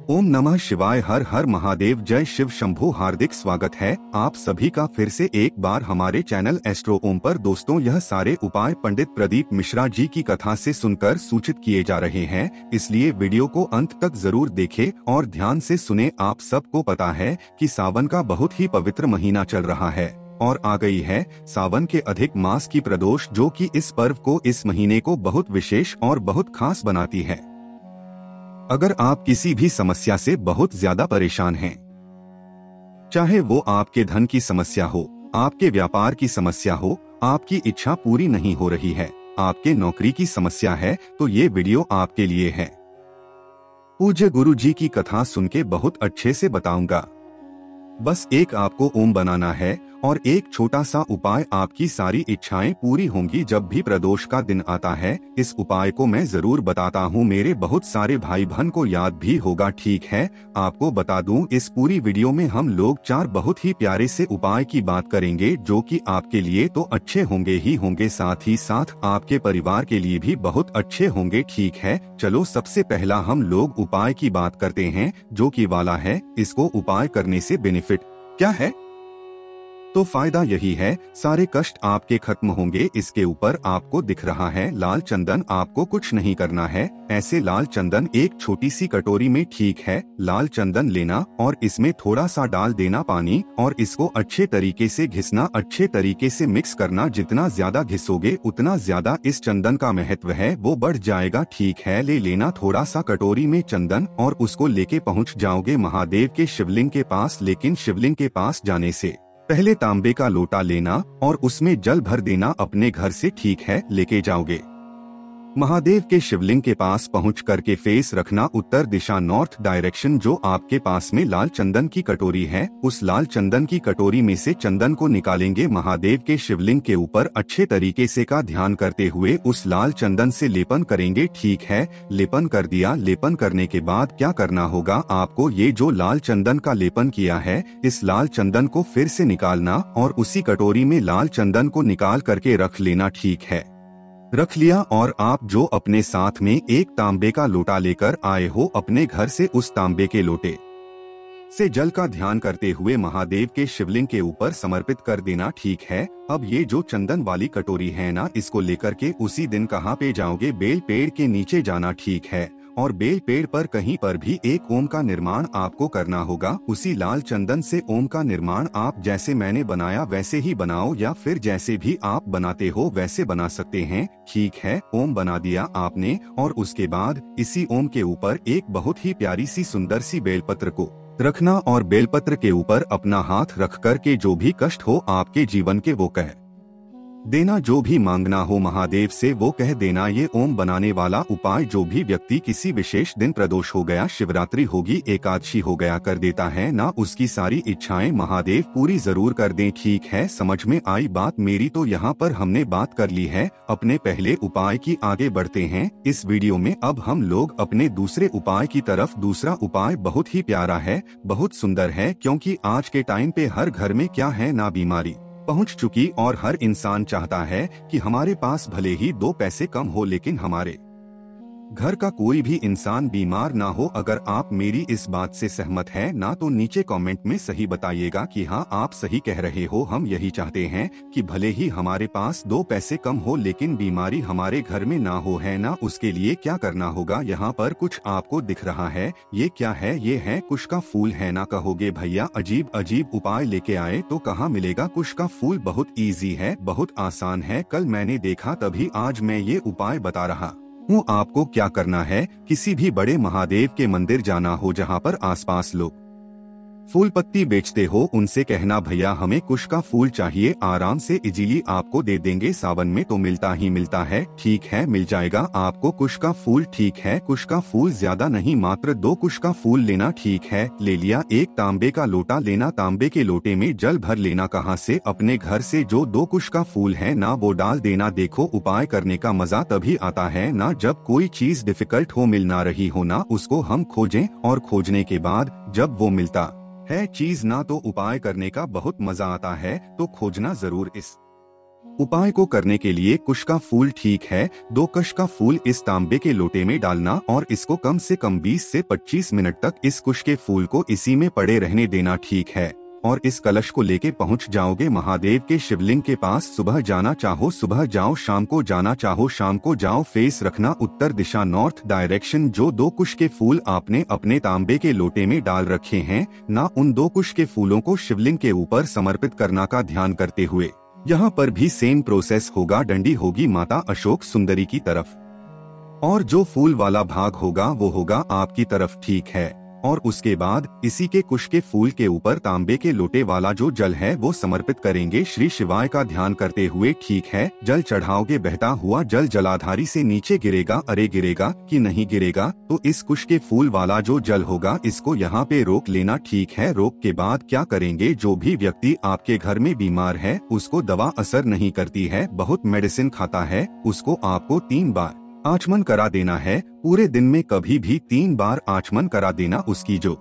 ओम नमः शिवाय। हर हर महादेव। जय शिव शंभू। हार्दिक स्वागत है आप सभी का फिर से एक बार हमारे चैनल एस्ट्रो ओम पर। दोस्तों, यह सारे उपाय पंडित प्रदीप मिश्रा जी की कथा से सुनकर सूचित किए जा रहे हैं, इसलिए वीडियो को अंत तक जरूर देखें और ध्यान से सुने। आप सबको पता है कि सावन का बहुत ही पवित्र महीना चल रहा है और आ गई है सावन के अधिक मास की प्रदोष, जो कि इस पर्व को, इस महीने को बहुत विशेष और बहुत खास बनाती है। अगर आप किसी भी समस्या से बहुत ज्यादा परेशान हैं, चाहे वो आपके धन की समस्या हो, आपके व्यापार की समस्या हो, आपकी इच्छा पूरी नहीं हो रही है, आपके नौकरी की समस्या है, तो ये वीडियो आपके लिए है। पूज्य गुरु जी की कथा सुन के बहुत अच्छे से बताऊंगा। बस एक आपको ओम बनाना है और एक छोटा सा उपाय, आपकी सारी इच्छाएं पूरी होंगी जब भी प्रदोष का दिन आता है। इस उपाय को मैं जरूर बताता हूँ, मेरे बहुत सारे भाई बहन को याद भी होगा। ठीक है, आपको बता दूं, इस पूरी वीडियो में हम लोग 4 बहुत ही प्यारे से उपाय की बात करेंगे, जो कि आपके लिए तो अच्छे होंगे ही होंगे, साथ ही साथ आपके परिवार के लिए भी बहुत अच्छे होंगे। ठीक है, चलो सबसे पहला हम लोग उपाय की बात करते हैं, जो कि वाला है, इसको उपाय करने से बेनिफिट क्या है। तो फायदा यही है, सारे कष्ट आपके खत्म होंगे। इसके ऊपर आपको दिख रहा है लाल चंदन, आपको कुछ नहीं करना है। ऐसे लाल चंदन एक छोटी सी कटोरी में, ठीक है, लाल चंदन लेना और इसमें थोड़ा सा डाल देना पानी और इसको अच्छे तरीके से घिसना, अच्छे तरीके से मिक्स करना। जितना ज्यादा घिसोगे उतना ज्यादा इस चंदन का महत्व है वो बढ़ जाएगा। ठीक है, ले लेना थोड़ा सा कटोरी में चंदन और उसको लेके पहुँच जाओगे महादेव के शिवलिंग के पास। लेकिन शिवलिंग के पास जाने से पहले तांबे का लोटा लेना और उसमें जल भर देना अपने घर से, ठीक है, लेके जाओगे। महादेव के शिवलिंग के पास पहुंच करके फेस रखना उत्तर दिशा, नॉर्थ डायरेक्शन। जो आपके पास में लाल चंदन की कटोरी है, उस लाल चंदन की कटोरी में से चंदन को निकालेंगे, महादेव के शिवलिंग के ऊपर अच्छे तरीके से का ध्यान करते हुए उस लाल चंदन से लेपन करेंगे। ठीक है, लेपन कर दिया। लेपन करने के बाद क्या करना होगा आपको, ये जो लाल चंदन का लेपन किया है, इस लाल चंदन को फिर से निकालना और उसी कटोरी में लाल चंदन को निकाल करके रख लेना। ठीक है, रख लिया और आप जो अपने साथ में एक तांबे का लोटा लेकर आए हो, अपने घर से उस तांबे के लोटे से जल का ध्यान करते हुए महादेव के शिवलिंग के ऊपर समर्पित कर देना। ठीक है, अब ये जो चंदन वाली कटोरी है ना, इसको लेकर के उसी दिन कहाँ पे जाओगे, बेल पेड़ के नीचे जाना। ठीक है, और बेल पेड़ पर कहीं पर भी एक ओम का निर्माण आपको करना होगा। उसी लाल चंदन से ओम का निर्माण आप जैसे मैंने बनाया वैसे ही बनाओ, या फिर जैसे भी आप बनाते हो वैसे बना सकते हैं। ठीक है, ओम बना दिया आपने और उसके बाद इसी ओम के ऊपर एक बहुत ही प्यारी सी सुंदर सी बेलपत्र को रखना और बेलपत्र के ऊपर अपना हाथ रख कर के जो भी कष्ट हो आपके जीवन के वो कह देना, जो भी मांगना हो महादेव से वो कह देना। ये ओम बनाने वाला उपाय जो भी व्यक्ति किसी विशेष दिन, प्रदोष हो गया, शिवरात्रि होगी, एकादशी हो गया, कर देता है ना, उसकी सारी इच्छाएं महादेव पूरी जरूर कर दें। ठीक है, समझ में आई बात मेरी। तो यहाँ पर हमने बात कर ली है अपने पहले उपाय की, आगे बढ़ते हैं इस वीडियो में। अब हम लोग अपने दूसरे उपाय की तरफ। दूसरा उपाय बहुत ही प्यारा है, बहुत सुंदर है, क्योंकि आज के टाइम पे हर घर में क्या है ना, बीमारी पहुंच चुकी और हर इंसान चाहता है कि हमारे पास भले ही 2 पैसे कम हो, लेकिन हमारे घर का कोई भी इंसान बीमार ना हो। अगर आप मेरी इस बात से सहमत हैं ना, तो नीचे कमेंट में सही बताइएगा कि हाँ, आप सही कह रहे हो। हम यही चाहते हैं कि भले ही हमारे पास 2 पैसे कम हो, लेकिन बीमारी हमारे घर में ना हो, है ना। उसके लिए क्या करना होगा, यहाँ पर कुछ आपको दिख रहा है, ये क्या है, ये है कुश का फूल, है ना। कहोगे भैया अजीब अजीब उपाय लेके आए, तो कहाँ मिलेगा कुश का फूल। बहुत ईजी है, बहुत आसान है, कल मैंने देखा तभी आज मैं ये उपाय बता रहा हूँ। आपको क्या करना है, किसी भी बड़े महादेव के मंदिर जाना हो जहाँ पर आसपास लोग फूल पत्ती बेचते हो, उनसे कहना भैया हमें कुश का फूल चाहिए, आराम से इजीली आपको दे देंगे। सावन में तो मिलता ही मिलता है। ठीक है, मिल जाएगा आपको कुश का फूल। ठीक है, कुश का फूल ज्यादा नहीं, मात्र 2 कुश का फूल लेना। ठीक है, ले लिया। एक तांबे का लोटा लेना, तांबे के लोटे में जल भर लेना। कहाँ से, अपने घर से जो 2 कुश का फूल है ना, वो डाल देना। देखो, उपाय करने का मजा तभी आता है ना जब कोई चीज डिफिकल्ट हो, मिल ना रही हो ना, उसको हम खोजें और खोजने के बाद जब वो मिलता है चीज ना, तो उपाय करने का बहुत मजा आता है। तो खोजना जरूर इस उपाय को करने के लिए कुश का फूल ठीक है। 2 कश का फूल इस तांबे के लोटे में डालना और इसको कम से कम 20 से 25 मिनट तक इस कुश के फूल को इसी में पड़े रहने देना ठीक है। और इस कलश को लेके पहुंच जाओगे महादेव के शिवलिंग के पास। सुबह जाना चाहो सुबह जाओ, शाम को जाना चाहो शाम को जाओ। फेस रखना उत्तर दिशा, नॉर्थ डायरेक्शन। जो 2 कुश के फूल आपने अपने तांबे के लोटे में डाल रखे हैं ना, उन 2 कुश के फूलों को शिवलिंग के ऊपर समर्पित करना का ध्यान करते हुए यहाँ पर भी सेम प्रोसेस होगा। डंडी होगी माता अशोक सुंदरी की तरफ और जो फूल वाला भाग होगा वो होगा आपकी तरफ, ठीक है। और उसके बाद इसी के कुश के फूल के ऊपर तांबे के लोटे वाला जो जल है वो समर्पित करेंगे श्री शिवाय का ध्यान करते हुए, ठीक है। जल चढ़ाओगे, बहता हुआ जल जलाधारी से नीचे गिरेगा। अरे गिरेगा कि नहीं गिरेगा, तो इस कुश के फूल वाला जो जल होगा इसको यहाँ पे रोक लेना, ठीक है। रोक के बाद क्या करेंगे, जो भी व्यक्ति आपके घर में बीमार है उसको दवा असर नहीं करती है, बहुत मेडिसिन खाता है, उसको आपको 3 बार आचमन करा देना है। पूरे दिन में कभी भी 3 बार आचमन करा देना। उसकी जो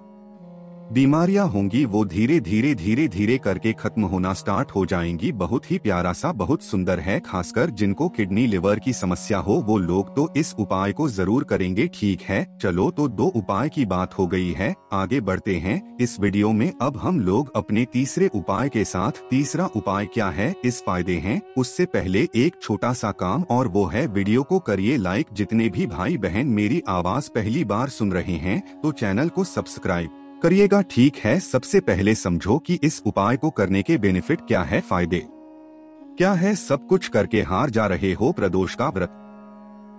बीमारियां होंगी वो धीरे धीरे करके खत्म होना स्टार्ट हो जाएंगी। बहुत ही प्यारा सा, बहुत सुंदर है। खासकर जिनको किडनी लिवर की समस्या हो वो लोग तो इस उपाय को जरूर करेंगे, ठीक है। चलो तो 2 उपाय की बात हो गई है, आगे बढ़ते हैं इस वीडियो में। अब हम लोग अपने तीसरे उपाय के साथ। तीसरा उपाय क्या है, इस फायदे हैं, उससे पहले एक छोटा सा काम और वो है वीडियो को करिए लाइक। जितने भी भाई बहन मेरी आवाज पहली बार सुन रहे हैं तो चैनल को सब्सक्राइब करिएगा, ठीक है। सबसे पहले समझो कि इस उपाय को करने के बेनिफिट क्या है, फायदे क्या है। सब कुछ करके हार जा रहे हो, प्रदोष का व्रत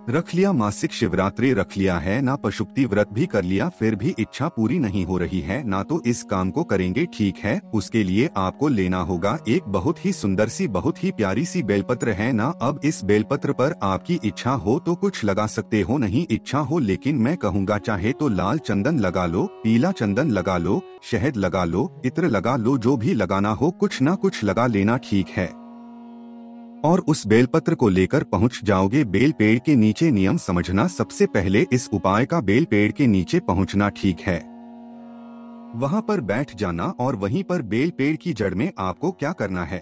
रख लिया, मासिक शिवरात्रि रख लिया है ना, पशुपति व्रत भी कर लिया, फिर भी इच्छा पूरी नहीं हो रही है ना, तो इस काम को करेंगे, ठीक है। उसके लिए आपको लेना होगा एक बहुत ही सुंदर सी, बहुत ही प्यारी सी बेलपत्र है ना। अब इस बेलपत्र पर आपकी इच्छा हो तो कुछ लगा सकते हो, नहीं इच्छा हो लेकिन मैं कहूँगा चाहे तो लाल चंदन लगा लो, पीला चंदन लगा लो, शहद लगा लो, इत्र लगा लो, जो भी लगाना हो कुछ ना कुछ लगा लेना, ठीक है। और उस बेलपत्र को लेकर पहुंच जाओगे बेल पेड़ के नीचे। नियम समझना, सबसे पहले इस उपाय का बेल पेड़ के नीचे पहुंचना, ठीक है। वहां पर बैठ जाना और वहीं पर बेल पेड़ की जड़ में आपको क्या करना है,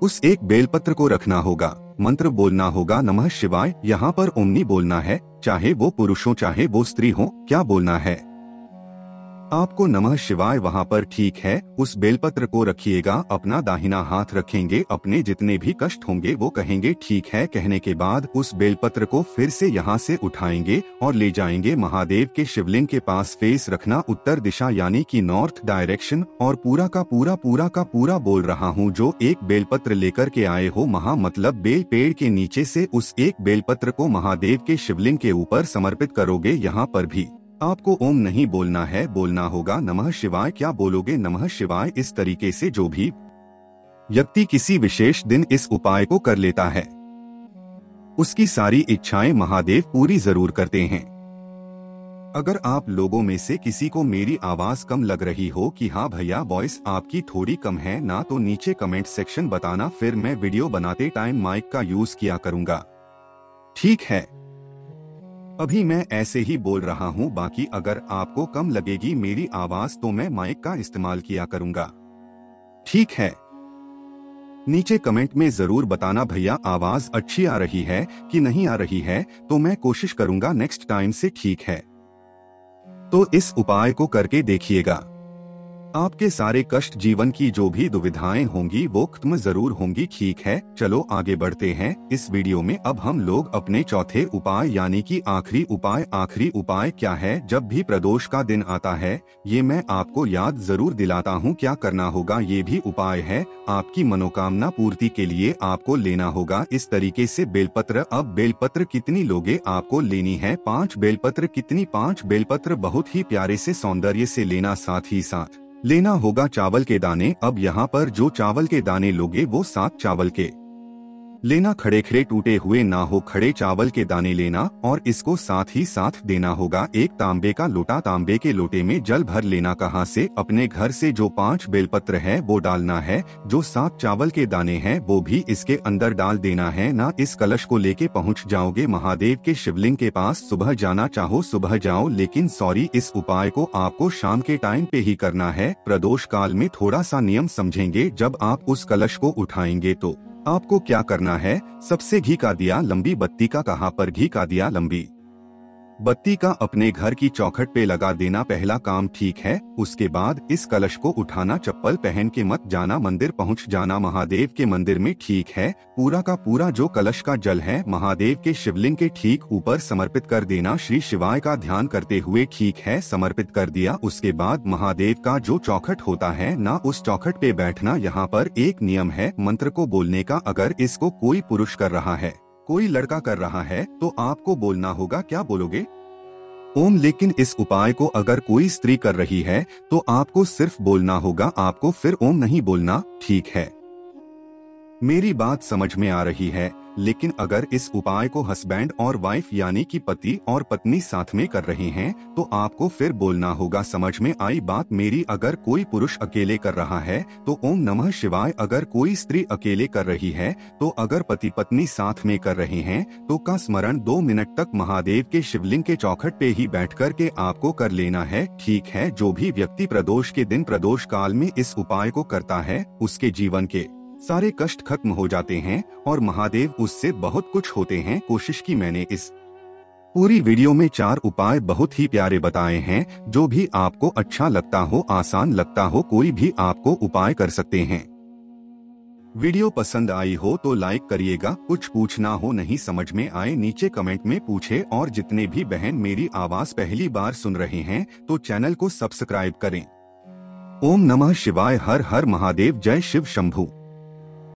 उस एक बेलपत्र को रखना होगा, मंत्र बोलना होगा नमः शिवाय। यहाँ पर ओम नहीं बोलना है, चाहे वो पुरुष हो चाहे वो स्त्री हो। क्या बोलना है आपको, नमः शिवाय वहाँ पर, ठीक है। उस बेलपत्र को रखिएगा, अपना दाहिना हाथ रखेंगे, अपने जितने भी कष्ट होंगे वो कहेंगे, ठीक है। कहने के बाद उस बेलपत्र को फिर से यहाँ से उठाएंगे और ले जाएंगे महादेव के शिवलिंग के पास। फेस रखना उत्तर दिशा यानी कि नॉर्थ डायरेक्शन। और पूरा का पूरा बोल रहा हूँ, जो एक बेलपत्र लेकर के आए हो, महा मतलब बेल पेड़ के नीचे से उस एक बेलपत्र को महादेव के शिवलिंग के ऊपर समर्पित करोगे। यहाँ पर भी आपको ओम नहीं बोलना है, बोलना होगा नमः शिवाय। क्या बोलोगे, नमः शिवाय। इस तरीके से जो भी व्यक्ति किसी विशेष दिन इस उपाय को कर लेता है उसकी सारी इच्छाएं महादेव पूरी जरूर करते हैं। अगर आप लोगों में से किसी को मेरी आवाज कम लग रही हो कि हाँ भैया वॉइस आपकी थोड़ी कम है ना, तो नीचे कमेंट सेक्शन बताना, फिर मैं वीडियो बनाते टाइम माइक का यूज किया करूंगा, ठीक है। अभी मैं ऐसे ही बोल रहा हूँ, बाकी अगर आपको कम लगेगी मेरी आवाज तो मैं माइक का इस्तेमाल किया करूंगा, ठीक है। नीचे कमेंट में जरूर बताना भैया आवाज अच्छी आ रही है कि नहीं आ रही है, तो मैं कोशिश करूंगा नेक्स्ट टाइम से, ठीक है। तो इस उपाय को करके देखिएगा, आपके सारे कष्ट, जीवन की जो भी दुविधाएं होंगी वो खत्म जरूर होंगी, ठीक है। चलो आगे बढ़ते हैं इस वीडियो में। अब हम लोग अपने चौथे उपाय यानी कि आखिरी उपाय क्या है। जब भी प्रदोष का दिन आता है, ये मैं आपको याद जरूर दिलाता हूँ क्या करना होगा। ये भी उपाय है आपकी मनोकामना पूर्ति के लिए, आपको लेना होगा इस तरीके से बेलपत्र। अब बेलपत्र कितनी लोगे, आपको लेनी है 5 बेलपत्र। कितनी, 5 बेलपत्र बहुत ही प्यारे से सौंदर्य से लेना, साथ ही साथ लेना होगा चावल के दाने। अब यहाँ पर जो चावल के दाने लोगे वो 7 चावल के लेना, खड़े खड़े टूटे हुए ना हो, खड़े चावल के दाने लेना और इसको साथ ही साथ देना होगा। एक तांबे का लोटा, तांबे के लोटे में जल भर लेना। कहाँ से, अपने घर से। जो 5 बेलपत्र है वो डालना है, जो 7 चावल के दाने हैं वो भी इसके अंदर डाल देना है ना। इस कलश को लेके पहुँच जाओगे महादेव के शिवलिंग के पास। सुबह जाना चाहो सुबह जाओ, लेकिन सॉरी, इस उपाय को आपको शाम के टाइम पे ही करना है। प्रदोष काल में थोड़ा सा नियम समझेंगे, जब आप उस कलश को उठाएंगे तो आपको क्या करना है, सबसे घी का दिया लंबी बत्ती का कहाँ पर घी का दिया लंबी बत्ती का अपने घर की चौखट पे लगा देना पहला काम, ठीक है। उसके बाद इस कलश को उठाना, चप्पल पहन के मत जाना, मंदिर पहुंच जाना महादेव के मंदिर में, ठीक है। पूरा का पूरा जो कलश का जल है महादेव के शिवलिंग के ठीक ऊपर समर्पित कर देना, श्री शिवाय का ध्यान करते हुए, ठीक है। समर्पित कर दिया। उसके बाद महादेव का जो चौखट होता है ना, उस चौखट पे बैठना। यहाँ पर एक नियम है मंत्र को बोलने का। अगर इसको कोई पुरुष कर रहा है, कोई लड़का कर रहा है, तो आपको बोलना होगा, क्या बोलोगे? ओम। लेकिन इस उपाय को अगर कोई स्त्री कर रही है तो आपको सिर्फ बोलना होगा, आपको फिर ओम नहीं बोलना, ठीक है। मेरी बात समझ में आ रही है। लेकिन अगर इस उपाय को हस्बैंड और वाइफ यानी कि पति और पत्नी साथ में कर रहे हैं तो आपको फिर बोलना होगा। समझ में आई बात मेरी? अगर कोई पुरुष अकेले कर रहा है तो ओम नमः शिवाय, अगर कोई स्त्री अकेले कर रही है तो अगर पति पत्नी साथ में कर रहे हैं तो का स्मरण 2 मिनट तक महादेव के शिवलिंग के चौखट पे ही बैठ कर के आपको कर लेना है, ठीक है। जो भी व्यक्ति प्रदोष के दिन प्रदोष काल में इस उपाय को करता है उसके जीवन के सारे कष्ट खत्म हो जाते हैं और महादेव उससे बहुत कुछ होते हैं। कोशिश की मैंने इस पूरी वीडियो में 4 उपाय बहुत ही प्यारे बताए हैं। जो भी आपको अच्छा लगता हो, आसान लगता हो, कोई भी आपको उपाय कर सकते हैं। वीडियो पसंद आई हो तो लाइक करिएगा। कुछ पूछना हो, नहीं समझ में आए, नीचे कमेंट में पूछे। और जितने भी बहन मेरी आवाज पहली बार सुन रहे हैं तो चैनल को सब्सक्राइब करें। ओम नमः शिवाय। हर हर महादेव। जय शिव शंभू।